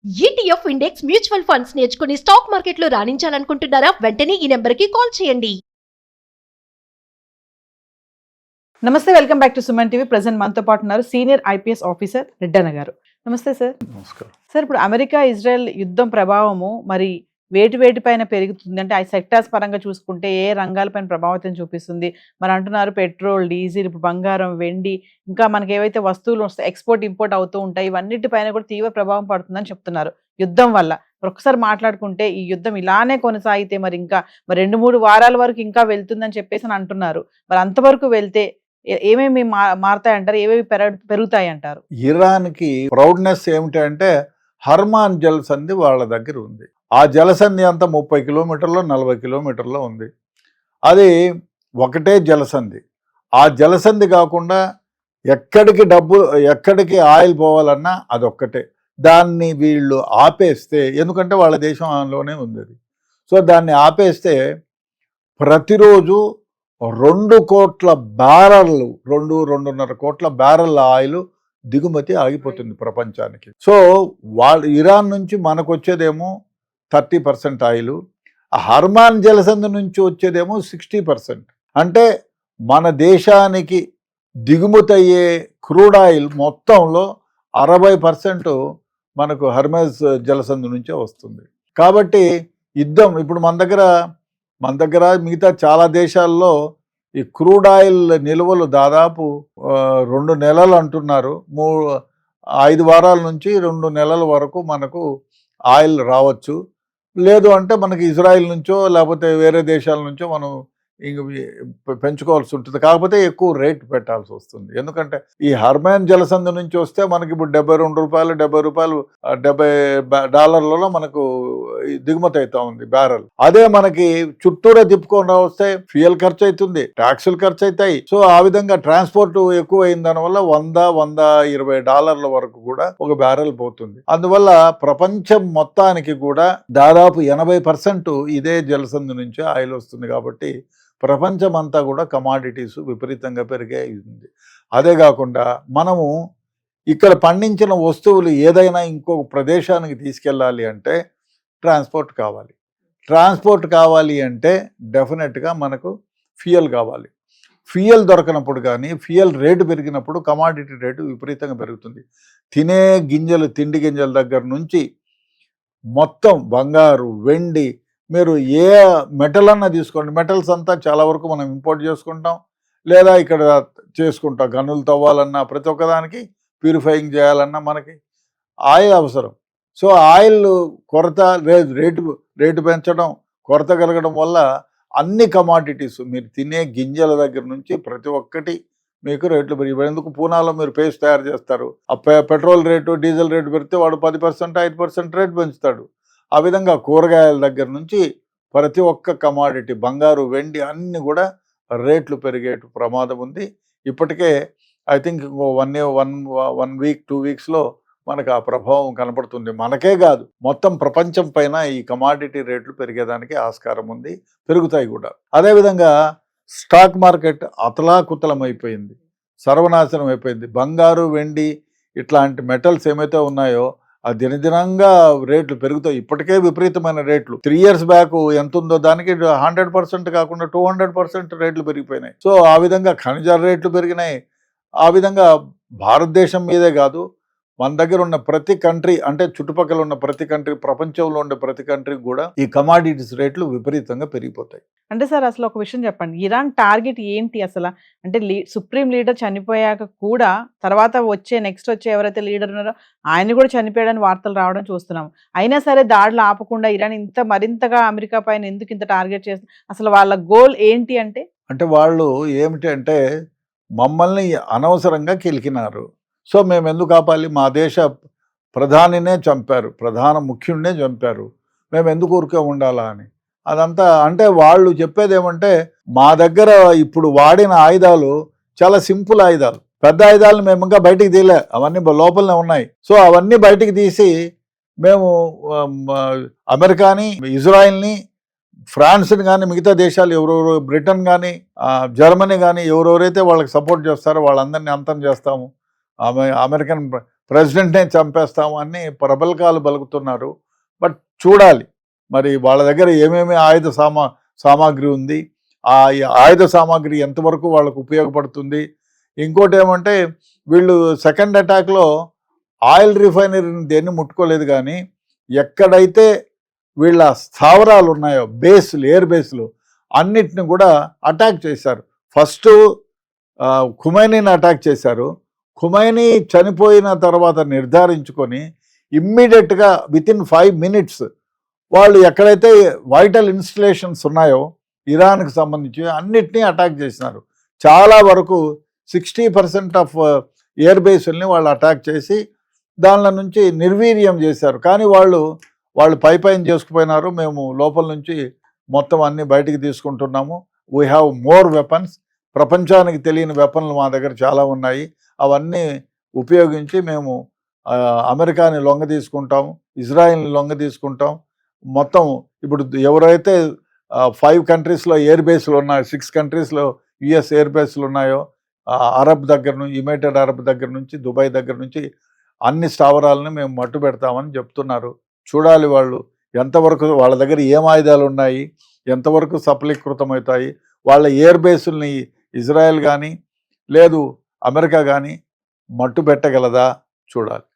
ETF index mutual funds నేర్చుకుని stock మార్కెట్లో రాణించాలనుకుంటున్నారా? వెంటనే ఈ నెంబర్కి కాల్ చేయండి. నమస్తే, welcome back to Suman TV. Present మనతో పాటు ఉన్నారు సీనియర్ ఐపీఎస్ ఆఫీసర్ రెడ్డన్న గారు. నమస్తే సార్. నమస్కారం. సార్, ఇప్పుడు అమెరికా ఇజ్రాయెల్ యుద్ధం ప్రభావము మరి వేటి పైన పెరుగుతుంది అంటే ఆ సెక్టార్స్ పరంగా చూసుకుంటే ఏ రంగాలపైన ప్రభావితం చూపిస్తుంది? మరి అంటున్నారు పెట్రోల్, డీజిల్, ఇప్పుడు బంగారం, వెండి, ఇంకా మనకి ఏవైతే వస్తువులు వస్తాయి ఎక్స్పోర్ట్ ఇంపోర్ట్ అవుతూ ఉంటాయి, ఇవన్నిటిపైన కూడా తీవ్ర ప్రభావం పడుతుందని చెప్తున్నారు యుద్ధం వల్ల. ఒకసారి మాట్లాడుకుంటే ఈ యుద్ధం ఇలానే కొనసాగితే మరి ఇంకా 2-3 వారాల వరకు ఇంకా వెళ్తుందని చెప్పేసి అని అంటున్నారు. మరి అంతవరకు వెళ్తే ఏమేమి మారుతాయంటారు, ఏమేమి పెరుగుతాయి అంటారు? ఇరాన్కి ప్రౌడ్నెస్ ఏమిటంటే హర్మాన్ జలసంధి వాళ్ళ దగ్గర ఉంది. ఆ జలసంధి అంతా 30 కిలోమీటర్లో 40 కిలోమీటర్లో ఉంది. అది ఒకటే జలసంధి. ఆ జలసంధి కాకుండా ఎక్కడికి ఆయిల్ పోవాలన్నా అదొక్కటే. దాన్ని వీళ్ళు ఆపేస్తే, ఎందుకంటే వాళ్ళ దేశంలోనే ఉంది అది, సో దాన్ని ఆపేస్తే ప్రతిరోజు 2 కోట్ల బ్యారర్లు 2-2.5 కోట్ల బ్యారర్ల ఆయిల్ దిగుమతి ఆగిపోతుంది ప్రపంచానికి. సో వాళ్ళు ఇరాన్ నుంచి మనకు వచ్చేదేమో 30% ఆయిల్, హర్మాన్ జలసంధి నుంచి వచ్చేదేమో 60%. అంటే మన దేశానికి దిగుమతి అయ్యే క్రూడ్ ఆయిల్ మొత్తంలో 60% మనకు హర్మాన్ జలసంధి నుంచే వస్తుంది. కాబట్టి యుద్ధం ఇప్పుడు మన దగ్గర మిగతా చాలా దేశాల్లో ఈ క్రూడ్ ఆయిల్ నిల్వలు దాదాపు 2 నెలలు అంటున్నారు. 5 వారాల నుంచి 2 నెలల వరకు మనకు ఆయిల్ రావచ్చు. లేదు అంటే మనకి ఇజ్రాయిల్ నుంచో లేకపోతే వేరే దేశాల నుంచో మనం ఇంక పెంచుకోవాల్సి ఉంటుంది. కాకపోతే ఎక్కువ రేట్ పెట్టాల్సి వస్తుంది. ఎందుకంటే ఈ హర్మాన్ జలసంధి నుంచి వస్తే మనకి ఇప్పుడు $72 $70 మనకు దిగుమతి అవుతా ఉంది బ్యారెల్. అదే మనకి చుట్టూరా తిప్పుకొని వస్తే ఫ్యూయల్ ఖర్చు అవుతుంది, ట్యాక్సులు ఖర్చు అవుతాయి. సో ఆ విధంగా ట్రాన్స్పోర్ట్ ఎక్కువ అయిన దానివల్ల $100-120 వరకు కూడా ఒక బ్యారెల్ పోతుంది. అందువల్ల ప్రపంచం మొత్తానికి కూడా దాదాపు 80% ఇదే జలసంధి నుంచే ఆయిల్ వస్తుంది. కాబట్టి ప్రపంచం అంతా కూడా కమాడిటీస్ విపరీతంగా పెరిగాయి. అదే కాకుండా మనము ఇక్కడ పండించిన వస్తువులు ఏదైనా ఇంకొక ప్రదేశానికి తీసుకెళ్ళాలి అంటే ట్రాన్స్పోర్ట్ కావాలి అంటే డెఫినెట్గా మనకు ఫ్యూయల్ కావాలి. ఫ్యూయల్ దొరకనప్పుడు కానీ ఫ్యూయల్ రేటు పెరిగినప్పుడు కమాడిటీ రేటు విపరీతంగా పెరుగుతుంది. తిండి గింజల దగ్గర నుంచి మొత్తం బంగారు, వెండి, మీరు ఏ మెటల్ అన్నా తీసుకోండి, మెటల్స్ అంతా చాలా వరకు మనం ఇంపోర్ట్ చేసుకుంటాం లేదా ఇక్కడ చేసుకుంటాం. గనులు తవ్వాలన్నా ప్రతి ఒక్కదానికి ప్యూరిఫైయింగ్ చేయాలన్నా మనకి ఆయిల్ అవసరం. సో ఆయిల్ కొరత, రేటు పెంచడం, కొరత కలగడం వల్ల అన్ని కమాడిటీస్ మీరు తినే గింజల దగ్గర నుంచి ప్రతి ఒక్కటి మీకు రేట్లు పెరిగిపోయి. ఎందుకు పూనాలో మీరు పేస్ట్ తయారు చేస్తారు, ఆ పెట్రోల్ రేటు, డీజిల్ రేటు పెరిగితే వాడు 10% 5% రేటు పెంచుతాడు. ఆ విధంగా కూరగాయల దగ్గర నుంచి ప్రతి ఒక్క కమాడిటీ, బంగారు, వెండి అన్ని కూడా రేట్లు పెరిగే ప్రమాదం ఉంది. ఇప్పటికే ఐ థింక్ 1 వీక్ 2 వీక్స్లో మనకు ఆ ప్రభావం కనపడుతుంది. మనకే కాదు మొత్తం ప్రపంచం పైన ఈ కమాడిటీ రేట్లు పెరిగేదానికి ఆస్కారం ఉంది, పెరుగుతాయి కూడా. అదేవిధంగా స్టాక్ మార్కెట్ అతలాకుతలం అయిపోయింది, సర్వనాశనం అయిపోయింది. బంగారు, వెండి ఇట్లాంటి మెటల్స్ ఏమైతే ఉన్నాయో ఆ దినదినంగా రేట్లు పెరుగుతాయి. ఇప్పటికే విపరీతమైన రేట్లు. 3 years బ్యాక్ ఎంత ఉందో దానికి 100% కాకుండా 200% రేట్లు పెరిగిపోయినాయి. సో ఆ విధంగా ఖనిజాల రేట్లు పెరిగినాయి. ఆ విధంగా భారతదేశం మీదే కాదు, మన దగ్గర ఉన్న ప్రతి కంట్రీ, అంటే చుట్టుపక్కల ఉన్న ప్రతి కంట్రీ, ప్రపంచంలో ఉండే ప్రతి కంట్రీకి కూడా ఈ కమాడిటీస్ రేట్లు విపరీతంగా పెరిగిపోతాయి. అంటే సార్, అసలు ఒక విషయం చెప్పండి, ఇరాన్ టార్గెట్ ఏంటి అసలు? అంటే సుప్రీం లీడర్ చనిపోయాక కూడా తర్వాత నెక్స్ట్ వచ్చే ఎవరైతే లీడర్ ఉన్నారో ఆయన కూడా చనిపోయాడని వార్తలు రావడం చూస్తున్నాం. అయినా సరే దాడులు ఆపకుండా ఇరాన్ మరింతగా అమెరికా పైన ఎందుకు ఇంత టార్గెట్ చేస్తుంది? అసలు వాళ్ళ గోల్ ఏంటి? అంటే వాళ్ళు ఏమిటంటే మమ్మల్ని అనవసరంగా కిలికినారు. సో మేము ఎందుకు ఆపాలి? మా దేశ ప్రధానినే చంపారు, ప్రధాన ముఖ్యుడినే చంపారు, మేము ఎందుకు ఊరికే ఉండాలా అని. అదంతా అంటే వాళ్ళు చెప్పేది ఏమంటే మా దగ్గర ఇప్పుడు వాడిన ఆయుధాలు చాలా సింపుల్ ఆయుధాలు, పెద్ద ఆయుధాలను మేము ఇంకా బయటికి తీయలే, అవన్నీ లోపలనే ఉన్నాయి. సో అవన్నీ బయటికి తీసి మేము అమెరికాని, ఇజ్రాయిల్ని, ఫ్రాన్స్ని కానీ మిగతా దేశాలు ఎవరెవరు, బ్రిటన్ కానీ జర్మనీ కానీ ఎవరెవరైతే వాళ్ళకి సపోర్ట్ చేస్తారో వాళ్ళందరినీ అంతం చేస్తాము. అమెరికన్ ప్రెసిడెంట్నే చంపేస్తాము అని ప్రబలకాలు పలుకుతున్నారు. బట్ చూడాలి మరి వాళ్ళ దగ్గర ఏమేమి సామాగ్రి ఉంది, ఆ ఆయుధ సామాగ్రి ఎంతవరకు వాళ్ళకు ఉపయోగపడుతుంది. ఇంకోటి ఏమంటే వీళ్ళు సెకండ్ అటాక్లో ఆయిల్ రిఫైనరీని దేన్ని ముట్టుకోలేదు, కానీ ఎక్కడైతే వీళ్ళ స్థావరాలు ఉన్నాయో బేస్లు, ఎయిర్ బేస్లు అన్నిటిని కూడా అటాక్ చేశారు. ఫస్ట్ ఖుమైనీని అటాక్ చేశారు. ఖుమైనీ చనిపోయిన తర్వాత నిర్ధారించుకొని ఇమ్మీడియట్గా వితిన్ 5 minutes వాళ్ళు ఎక్కడైతే వైటల్ ఇన్స్టలేషన్స్ ఉన్నాయో ఇరాన్కి సంబంధించి అన్నిటినీ అటాక్ చేసినారు. చాలా వరకు 60% ఆఫ్ ఎయిర్ బేస్ల్ని వాళ్ళు అటాక్ చేసి దానిలో నుంచి నిర్వీర్యం చేశారు. కానీ వాళ్ళు పైన చేసుకుపోయినారు. మేము లోపల నుంచి మొత్తం అన్ని బయటికి తీసుకుంటున్నాము. We have more weapons. ప్రపంచానికి తెలియని వెపన్లు మా దగ్గర చాలా ఉన్నాయి. అవన్నీ ఉపయోగించి మేము అమెరికాని లొంగ తీసుకుంటాం, ఇజ్రాయిల్ని లొంగ తీసుకుంటాం. మొత్తం ఇప్పుడు ఎవరైతే 5 కంట్రీస్లో ఎయిర్ బేస్లు ఉన్నాయో, 6 కంట్రీస్లో యుఎస్ ఎయిర్ బేస్లు ఉన్నాయో, అరబ్ దగ్గర నుంచి, యునైటెడ్ అరబ్ దగ్గర నుంచి, దుబాయ్ దగ్గర నుంచి అన్ని స్థావరాలను మేము మట్టు పెడతామని చెప్తున్నారు. చూడాలి వాళ్ళు ఎంతవరకు, వాళ్ళ దగ్గర ఏం ఆయుధాలు ఉన్నాయి, ఎంతవరకు సఫలీకృతమవుతాయి, వాళ్ళ ఎయిర్ బేసుల్ని ఇజ్రాయెల్ కానీ లేదు అమెరికా కానీ మట్టు పెట్టగలదా చూడాలి.